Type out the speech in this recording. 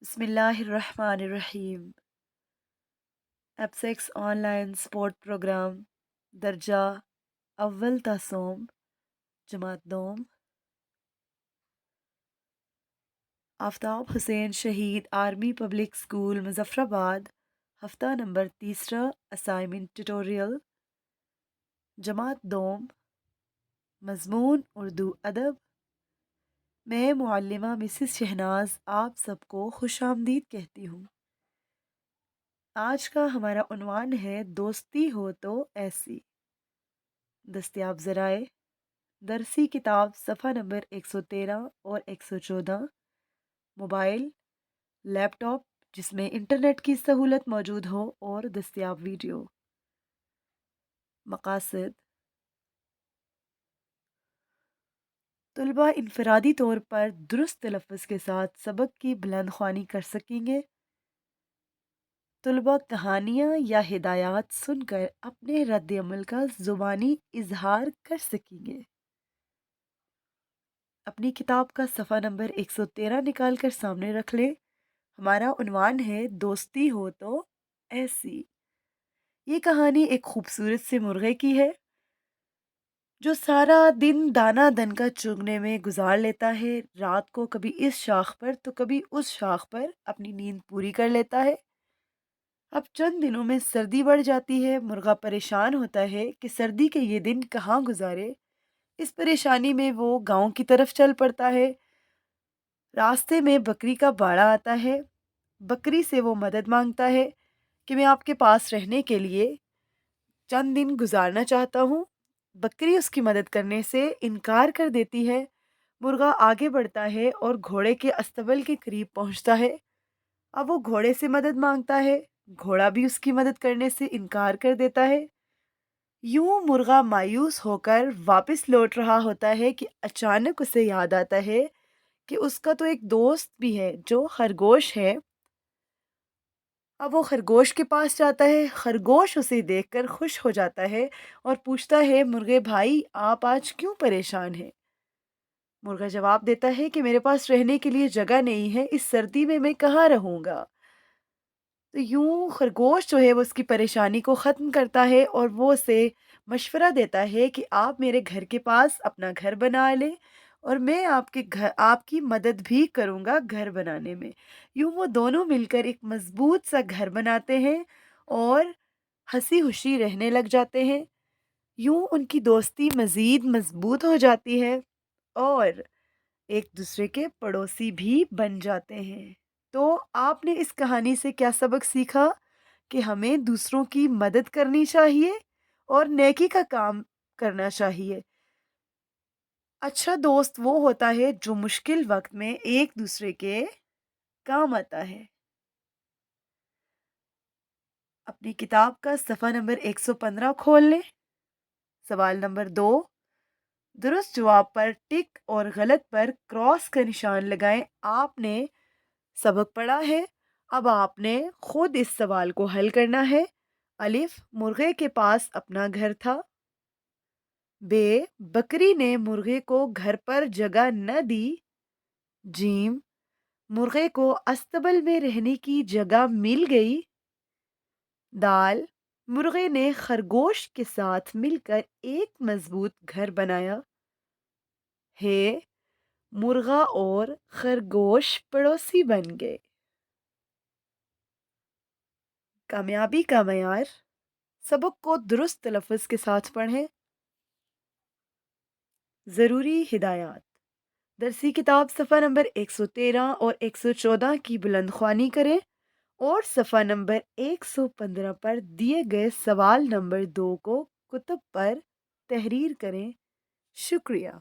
بسم اللہ الرحمن الرحیم۔ ایپسیکس آن لائن سپورٹ پروگرام درجہ اول تعصوم جماعت دوم۔ آفتاب حسین شہید آرمی پبلک اسکول مظفر آباد، ہفتہ نمبر تیسرا، اسائنمنٹ ٹیوٹوریل جماعت دوم، مضمون اردو ادب۔ میں معلمہ مسز شہناز آپ سب کو خوش آمدید کہتی ہوں۔ آج کا ہمارا عنوان ہے دوستی ہو تو ایسی۔ دستیاب ذرائع: درسی کتاب صفحہ نمبر 113 اور 114، موبائل، لیپ ٹاپ جس میں انٹرنیٹ کی سہولت موجود ہو اور دستیاب ویڈیو۔ مقاصد: طلباء انفرادی طور پر درست تلفظ کے ساتھ سبق کی بلند خوانی کر سکیں گے۔ طلباء کہانیاں یا ہدایات سن کر اپنے رد عمل کا زبانی اظہار کر سکیں گے۔ اپنی کتاب کا صفحہ نمبر 113 نکال کر سامنے رکھ لیں۔ ہمارا عنوان ہے دوستی ہو تو ایسی۔ یہ کہانی ایک خوبصورت سے مرغے کی ہے جو سارا دن دانہ دن کا چگنے میں گزار لیتا ہے۔ رات کو کبھی اس شاخ پر تو کبھی اس شاخ پر اپنی نیند پوری کر لیتا ہے۔ اب چند دنوں میں سردی بڑھ جاتی ہے۔ مرغا پریشان ہوتا ہے کہ سردی کے یہ دن کہاں گزارے۔ اس پریشانی میں وہ گاؤں کی طرف چل پڑتا ہے۔ راستے میں بکری کا باڑا آتا ہے۔ بکری سے وہ مدد مانگتا ہے کہ میں آپ کے پاس رہنے کے لیے چند دن گزارنا چاہتا ہوں۔ بکری اس کی مدد کرنے سے انکار کر دیتی ہے۔ مرغا آگے بڑھتا ہے اور گھوڑے کے استبل کے قریب پہنچتا ہے۔ اب وہ گھوڑے سے مدد مانگتا ہے۔ گھوڑا بھی اس کی مدد کرنے سے انکار کر دیتا ہے۔ یوں مرغا مایوس ہو کر واپس لوٹ رہا ہوتا ہے کہ اچانک اسے یاد آتا ہے کہ اس کا تو ایک دوست بھی ہے جو خرگوش ہے۔ اب وہ خرگوش کے پاس جاتا ہے۔ خرگوش اسے دیکھ کر خوش ہو جاتا ہے اور پوچھتا ہے، مرغے بھائی آپ آج کیوں پریشان ہیں؟ مرغا جواب دیتا ہے کہ میرے پاس رہنے کے لیے جگہ نہیں ہے، اس سردی میں کہاں رہوں گا۔ تو یوں خرگوش جو ہے وہ اس کی پریشانی کو ختم کرتا ہے اور وہ اسے مشورہ دیتا ہے کہ آپ میرے گھر کے پاس اپنا گھر بنا لیں اور میں آپ کی مدد بھی کروں گا گھر بنانے میں۔ یوں وہ دونوں مل کر ایک مضبوط سا گھر بناتے ہیں اور ہنسی خوشی رہنے لگ جاتے ہیں۔ یوں ان کی دوستی مزید مضبوط ہو جاتی ہے اور ایک دوسرے کے پڑوسی بھی بن جاتے ہیں۔ تو آپ نے اس کہانی سے کیا سبق سیکھا؟ کہ ہمیں دوسروں کی مدد کرنی چاہیے اور نیکی کا کام کرنا چاہیے۔ اچھا دوست وہ ہوتا ہے جو مشکل وقت میں ایک دوسرے کے کام آتا ہے۔ اپنی کتاب کا صفحہ نمبر 115 کھول لیں۔ سوال نمبر 2، درست جواب پر ٹک اور غلط پر کراس کا نشان لگائیں۔ آپ نے سبق پڑھا ہے، اب آپ نے خود اس سوال کو حل کرنا ہے۔ الف، مرغے کے پاس اپنا گھر تھا۔ ب، بکری نے مرغے کو گھر پر جگہ نہ دی۔ جیم، مرغے کو استبل میں رہنے کی جگہ مل گئی۔ دال، مرغے نے خرگوش کے ساتھ مل کر ایک مضبوط گھر بنایا۔ ہے، مرغا اور خرگوش پڑوسی بن گئے۔ کامیابی کا معیار: سبق کو درست تلفظ کے ساتھ پڑھیں۔ ضروری ہدایات: درسی کتاب صفحہ نمبر 113 اور 114 کی بلند خوانی کریں اور صفحہ نمبر 115 پر دیے گئے سوال نمبر 2 کو کتب پر تحریر کریں۔ شکریہ۔